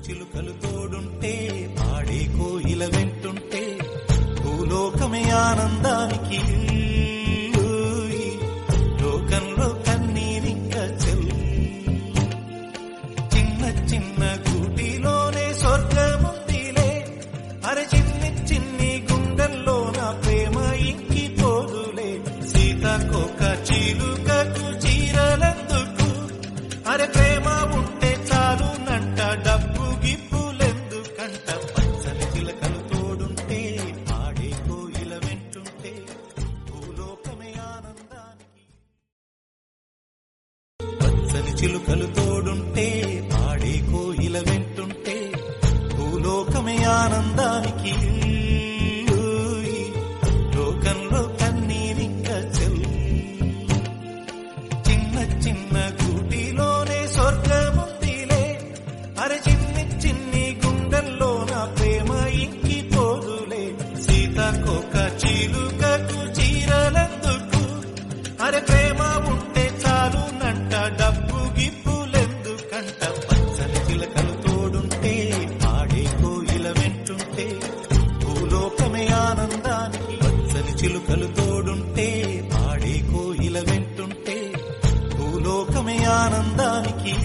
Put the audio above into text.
చిలుకలు తోడుంటే పాడే కోయిల వెంటుంటే భూలోకమే ఆనందానికి లోకంలో కన్నీరింక చెల్లు చిన్న చిన్న గూటిలోనే స్వర్గముందిలే అరే చిన్ని చిన్ని గుండెల్లో నా ప్రేమ ఇంకి పోదులే సీతాకోక చిలుకకు చీరలందుకు అరే ప్రేమ ఉంటే చాలు నంట డబ్బు గిప్పులెందుకంట పచ్చని చిలకలు తోడుంటే పాడే కోయిల వెంటుంటే భూలోకమే ఆనందానికి పచ్చని చిలుకలు తోడుంటే పాడే కోయిల వెంటుంటే భూలోకమే ఆనందానికి లోకంలో కన్నీరింక చెల్లు చిన్న చిన్న గూటిలోనే స్వర్గముందిలే అరే చిన్ని చిన్ని గుండెల్లో నా ప్రేమ ఇంకి పోదులే సీతాకోక చిలుకకు చీరలందుకు అరే ప్రేమ ఉంటే చాలు నంట డబ్బు గిప్పులెందుకంట పచ్చని చిలకలు తోడుంటే పాడే కోయిల వెంటుంటే భూలోకమే ఆనందానికి పచ్చని చిలుకలు తోడుంటే పాడే కోయిల వెంటుంటే భూలోకమే ఆనందానికి